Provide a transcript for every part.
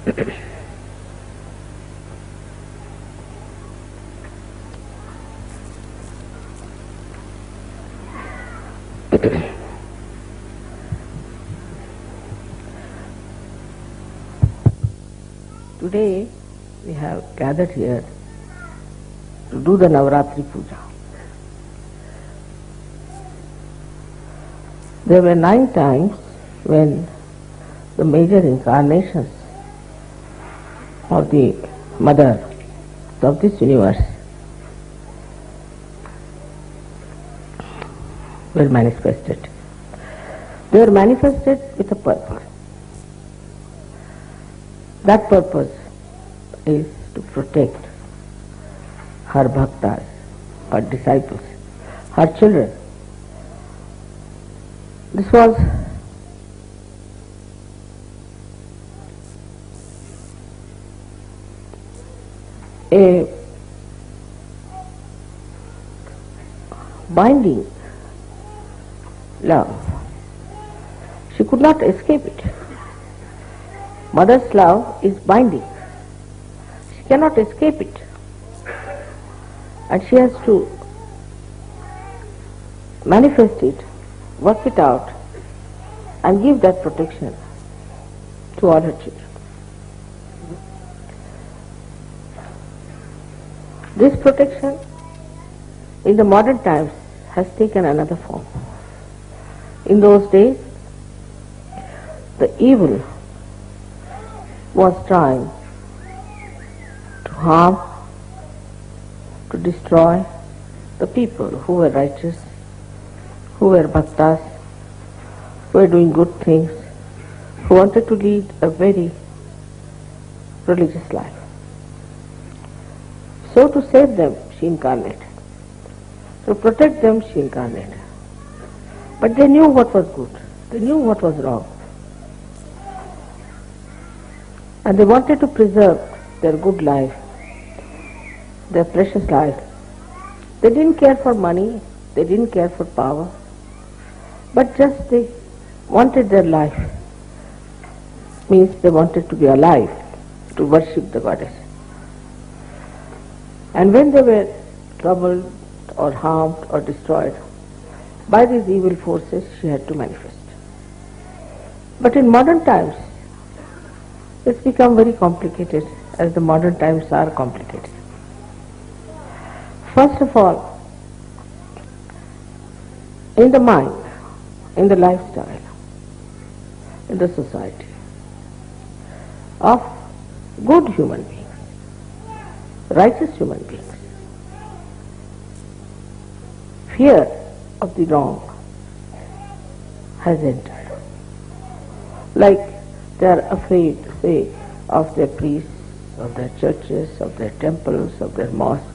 Today we have gathered here to do the Navaratri Puja. There were 9 times when the major incarnations of the Mother of this universe were manifested. They were manifested with a purpose. That purpose is to protect her bhaktas, her disciples, her children. This was a binding love. She could not escape it. Mother's love is binding. She cannot escape it. And she has to manifest it, work it out, and give that protection to all her children. This protection in the modern times has taken another form. In those days, the evil was trying to harm, to destroy the people who were righteous, who were bhaktas, who were doing good things, who wanted to lead a very religious life. So to save them, she incarnated. To protect them, she incarnated. But they knew what was good. They knew what was wrong. And they wanted to preserve their good life, their precious life. They didn't care for money, they didn't care for power, but just they wanted their life. Means they wanted to be alive, to worship the goddess. And when they were troubled or harmed or destroyed by these evil forces, she had to manifest. But in modern times, it's become very complicated, as the modern times are complicated. First of all, in the mind, in the lifestyle, in the society of good human beings, righteous human beings, fear of the wrong has entered. Like they are afraid, say, of their priests, of their churches, of their temples, of their mosques,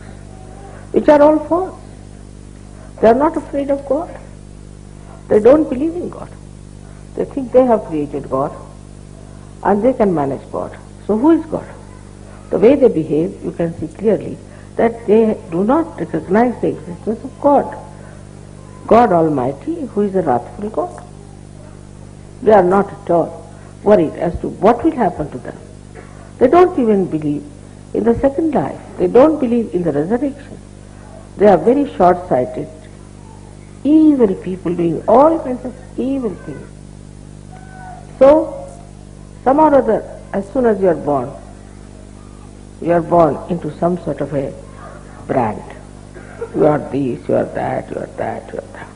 which are all false. They are not afraid of God. They don't believe in God. They think they have created God and they can manage God. So who is God? The way they behave, you can see clearly that they do not recognize the existence of God. God Almighty, who is a wrathful God. They are not at all worried as to what will happen to them. They don't even believe in the second life. They don't believe in the resurrection. They are very short-sighted, evil people doing all kinds of evil things. So, somehow or other, as soon as you are born into some sort of a brand. You are this, you are that, you are that, you are that.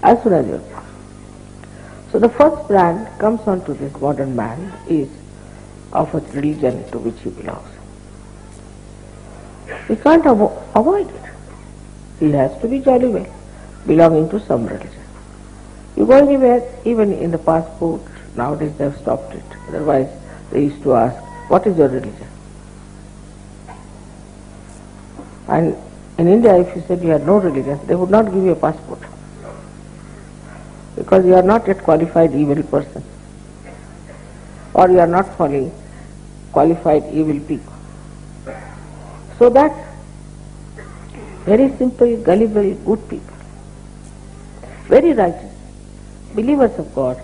As soon as you are born. So the first brand comes onto this modern man is of a religion to which he belongs. We can't avoid it. He has to be jolly well belonging to some religion. You go anywhere, even in the passport, nowadays they have stopped it. Otherwise they used to ask, what is your religion? And in India, if you said you had no religion, they would not give you a passport. Because you are not yet qualified evil person. Or you are not following qualified evil people. So that very simple, gullible, good people, very righteous, believers of God,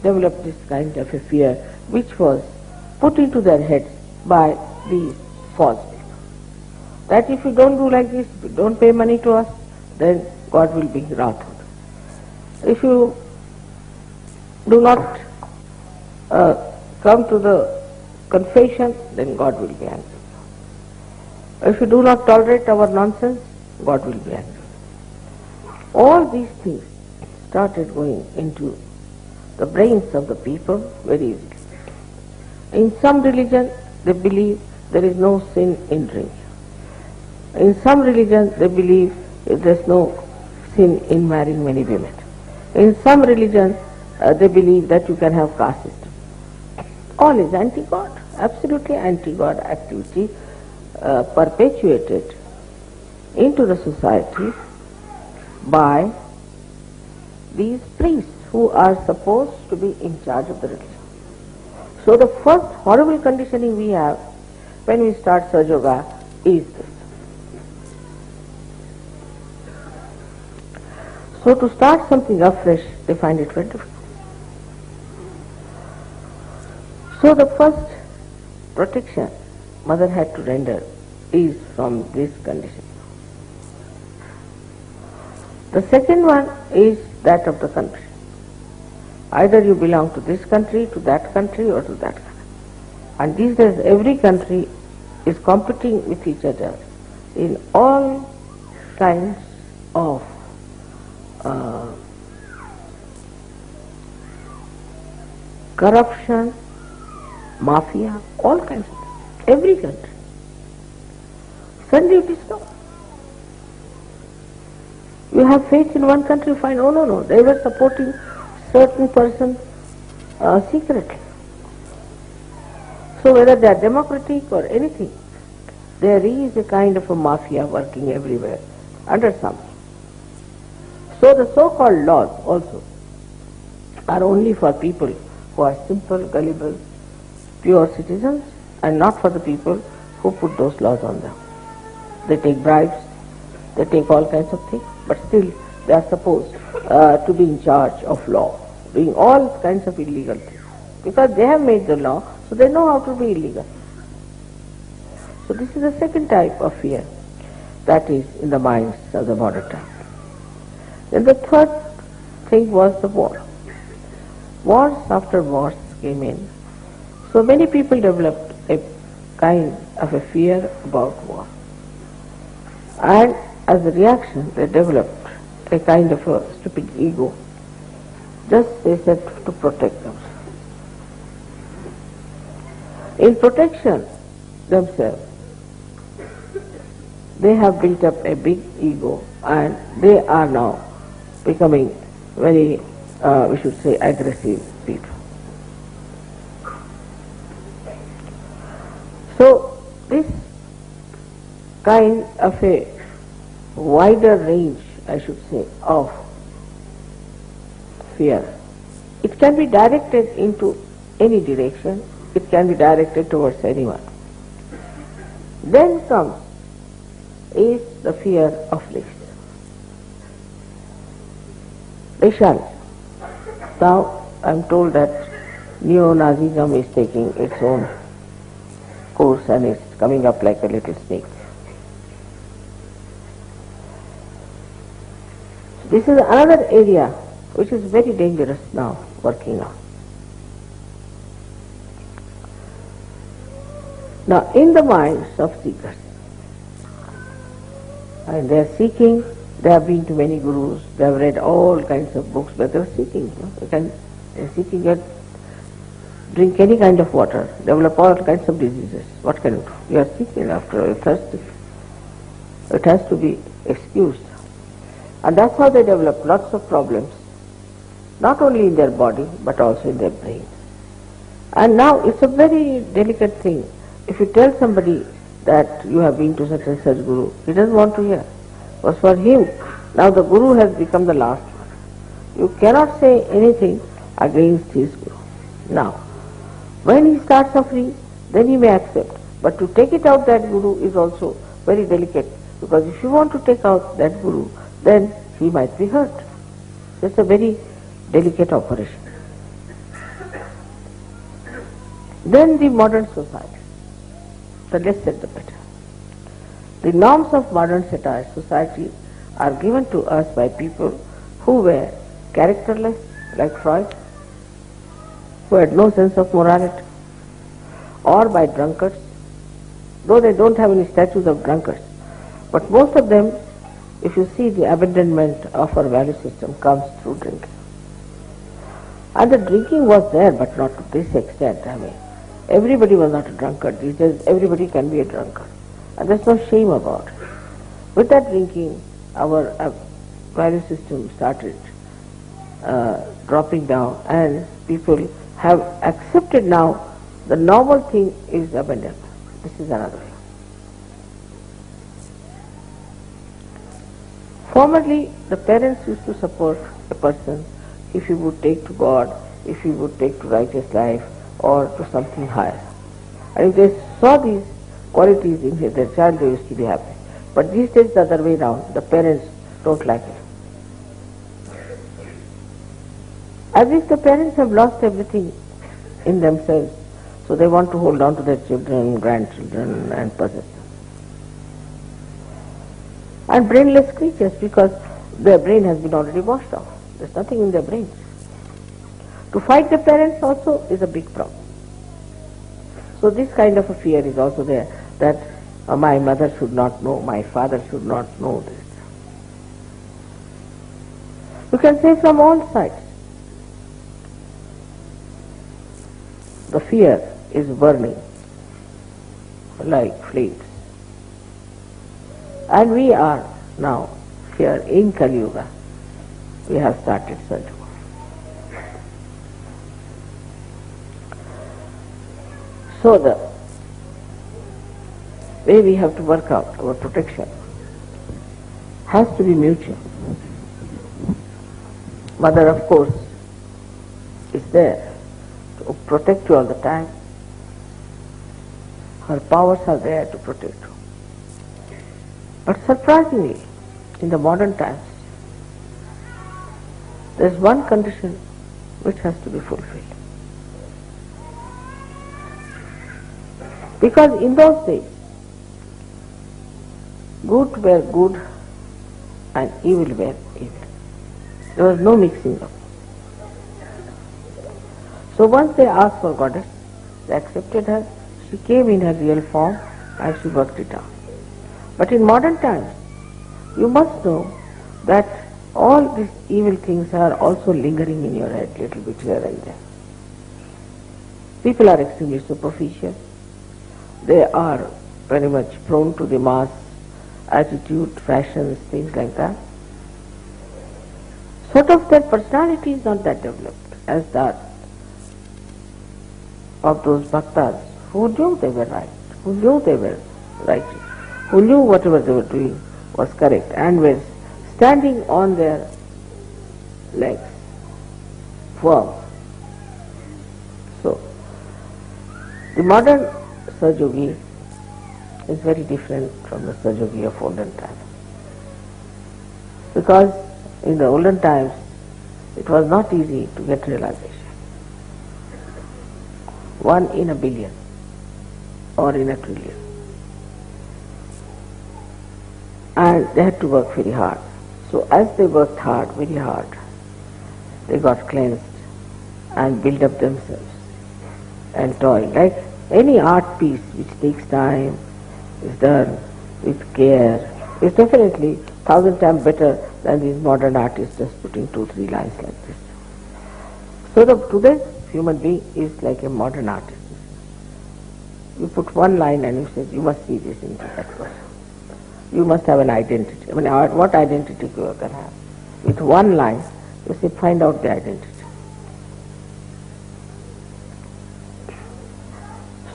developed this kind of a fear which was put into their heads by these false people. That if you don't do like this, if you don't pay money to us, then God will be wrathful. If you do not come to the confession, then God will be angry. If you do not tolerate our nonsense, God will be angry. All these things started going into the brains of the people very easily. In some religion, they believe there is no sin in drink. In some religion, they believe there is no sin in marrying many women. In some religion, they believe that you can have caste system. All is anti-God, absolutely anti-God activity perpetuated into the society by these priests who are supposed to be in charge of the religion. So the first horrible conditioning we have when we start Sahaja Yoga is this. So to start something afresh, they find it very difficult. So the first protection mother had to render is from this condition. The second one is that of the country. Either you belong to this country, to that country, or to that country. And these days every country is competing with each other in all kinds of corruption, mafia, all kinds of things. Every country. Suddenly it is no. You have faith in one country, fine. Oh no, they were supporting certain person secretly. So whether they are democratic or anything, there is a kind of a mafia working everywhere under some. So the so-called laws also are only for people who are simple, gullible, pure citizens, and not for the people who put those laws on them. They take bribes, they take all kinds of things, but still they are supposed to be in charge of law, doing all kinds of illegal things. Because they have made the law, so they know how to be illegal. So this is the second type of fear that is in the minds of the modern time. Then the third thing was the war. Wars after wars came in. So many people developed a kind of a fear about war. And as a reaction, they developed a kind of a stupid ego. Just they said to protect themselves. In protection themselves, they have built up a big ego and they are now becoming very, we should say, aggressive people. So this kind of a wider range, I should say, of fear, it can be directed into any direction, it can be directed towards anyone. Then comes is the fear of race. Racial. Now I am told that neo-Nazism is taking its own course and it's coming up like a little snake. This is another area which is very dangerous now working on. Now in the minds of seekers, and they are seeking, they have been to many gurus, they have read all kinds of books, but they are seeking. They are seeking to drink any kind of water, develop all kinds of diseases. What can you do? You are seeking after all, you are thirsty. It has to be excused. And that's how they develop lots of problems, not only in their body, but also in their brain. And now it's a very delicate thing. If you tell somebody that you have been to such and such guru, he doesn't want to hear. Because for him, now the guru has become the last one. You cannot say anything against his guru. Now, when he starts suffering, then he may accept. But to take it out that guru is also very delicate. Because if you want to take out that guru, then he might be hurt. So it's a very delicate operation. Then the modern society, the less said the better. The norms of modern society are given to us by people who were characterless, like Freud, who had no sense of morality, or by drunkards, though they don't have any statues of drunkards. But most of them, if you see the abandonment of our value system, comes through drinking. And the drinking was there, but not to this extent. I mean, everybody was not a drunkard. These days, everybody can be a drunkard. And there's no shame about it. With that drinking, our value system started dropping down, and people have accepted now the normal thing is abandonment. This is another way. Formerly, the parents used to support a person if he would take to God, if he would take to righteous life, or to something higher. And if they saw these qualities in their child, they used to be happy. But these days, the other way around, the parents don't like it. As if the parents have lost everything in themselves, so they want to hold on to their children, grandchildren, and possess them. And brainless creatures, because their brain has been already washed off. There's nothing in their brains. To fight the parents also is a big problem. So this kind of a fear is also there, that my mother should not know, my father should not know this. You can say from all sides. The fear is burning like flames. And we are now here in Kali Yuga. We have started Sahaja. So the way we have to work out our protection has to be mutual. Mother, of course, is there to protect you all the time. Her powers are there to protect you. But surprisingly, in the modern times, there is one condition which has to be fulfilled. Because in those days, good were good and evil were evil. There was no mixing up. So once they asked for Goddess, they accepted her, she came in her real form and she worked it out. But in modern times, you must know that all these evil things are also lingering in your head little bit here and there. People are extremely superficial. They are very much prone to the mass attitude, fashions, things like that. Sort of their personality is not that developed as that of those bhaktas who knew they were right, who knew they were righteous, who knew whatever they were doing was correct and were standing on their legs firm. So, the modern Sahaja is very different from the Sahaja of olden times. Because in the olden times, it was not easy to get realization. 1 in a billion or in a trillion. And they had to work very hard. So as they worked hard, very hard, they got cleansed and built up themselves and toiled. Like any art piece which takes time, is done with care, is definitely 1,000 times better than these modern artists just putting 2-3 lines like this. So today's human being is like a modern artist. You put one line and you say, you must see this into that person. You must have an identity. I mean, what identity you can have? With one line, you say, find out the identity.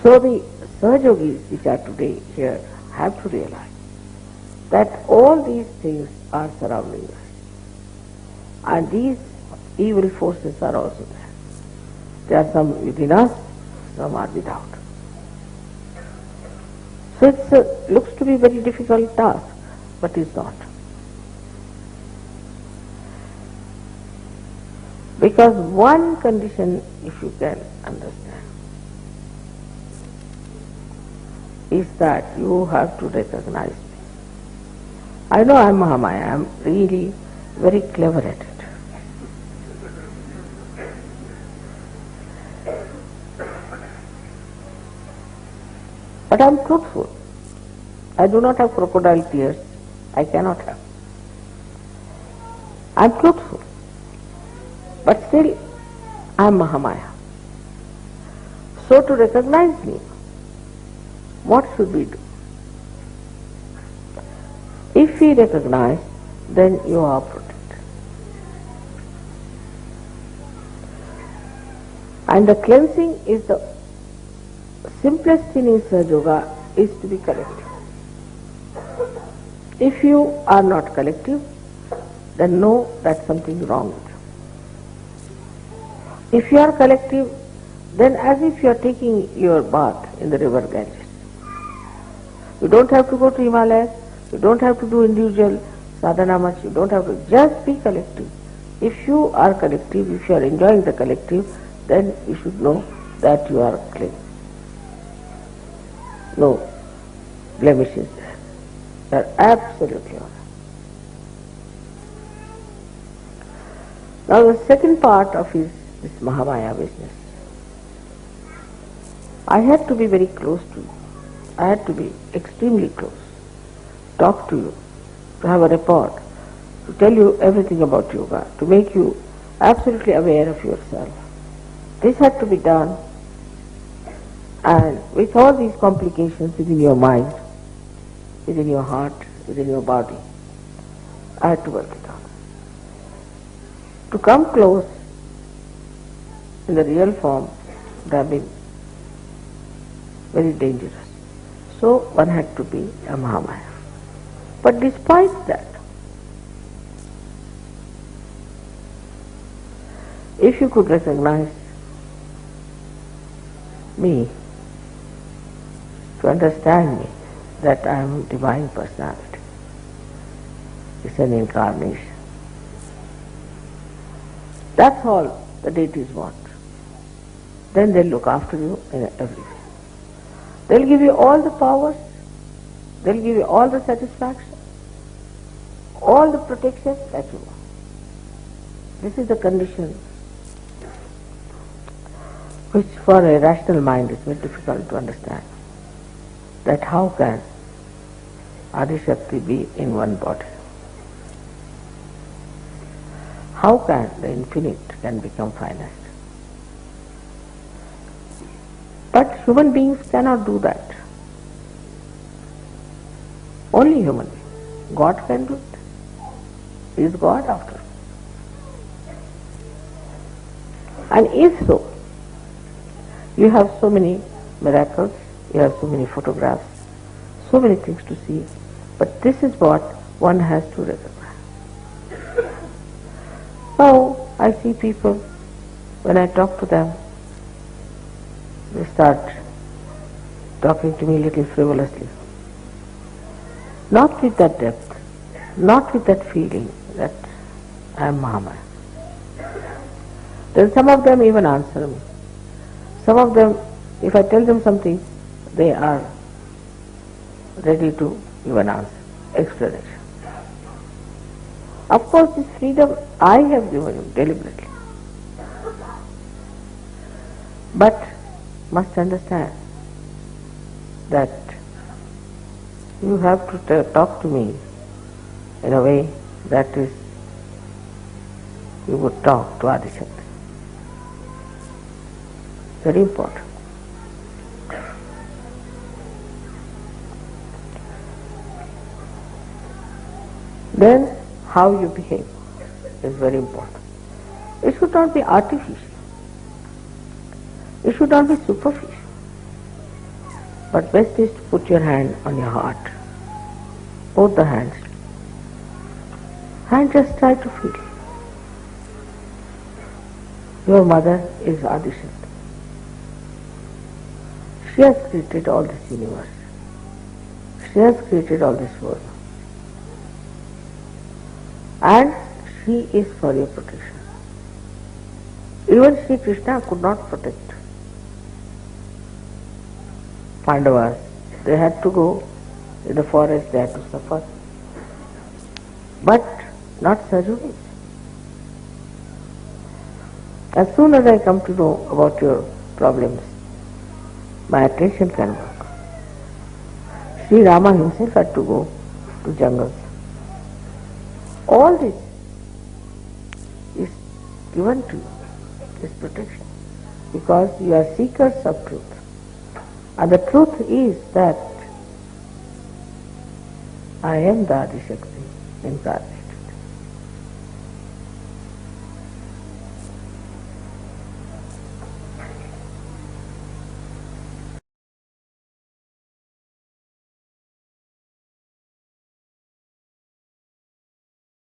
So the Sahajogis which are today here have to realize that all these things are surrounding us. And these evil forces are also there. There are some within us, some are without. So it looks to be a very difficult task, but it's not. Because one condition, if you can understand, is that you have to recognize me. I know I am Mahamaya, I am really very clever at it. But I am truthful. I do not have crocodile tears. I cannot have. I am truthful. But still, I am Mahamaya. So to recognize me, what should we do? If we recognize, then you are protected. And the cleansing is the simplest thing in Sahaja Yoga, is to be collective. If you are not collective, then know that something is wrong with you. If you are collective, then as if you are taking your bath in the river Ganges. You don't have to go to Himalayas, you don't have to do individual sadhana much, you don't have to, just be collective. If you are collective, if you are enjoying the collective, then you should know that you are clean. No blemishes there. You are absolutely all right. Now the second part of this Mahamaya business. I had to be very close to you. I had to be extremely close. Talk to you, to have a report, to tell you everything about yoga, to make you absolutely aware of yourself. This had to be done, and with all these complications within your mind, within your heart, within your body, I had to work it out. To come close in the real form would have been very dangerous. So one had to be a Mahamaya. But despite that, if you could recognize me, to understand me, that I am Divine Personality, it's an incarnation. That's all the deities want. Then they'll look after you in every way. They'll give you all the powers, they'll give you all the satisfaction, all the protection that you want. This is the condition which for a rational mind is very difficult to understand. That how can Adi-Shakti be in one body? How can the infinite can become finite? But human beings cannot do that. Only human beings. God can do it. He is God after all. And if so, you have so many miracles, you have so many photographs, so many things to see, but this is what one has to recognize. Now, I see people, when I talk to them, they start talking to me a little frivolously. Not with that depth, not with that feeling that I am Mahamaya. Then some of them even answer me. Some of them, if I tell them something, they are ready to give an answer, explanation. Of course, this freedom I have given you deliberately. But must understand that you have to talk to me in a way that is, you would talk to Adi-Shakti. Very important. Then how you behave is very important. It should not be artificial. It should not be superficial. But best is to put your hand on your heart, both the hands, and just try to feel. Your mother is Adi-Shakti. She has created all this universe. She has created all this world. And she is for your protection. Even Sri Krishna could not protect Pandavas They had to go in the forest, they had to suffer. But not Sajonis. As soon as I come to know about your problems, my attention can work. Sri Rama himself had to go to jungles. All this is given to you, this protection, because you are seekers of truth. And the truth is that I am the Adi Shakti incarnate.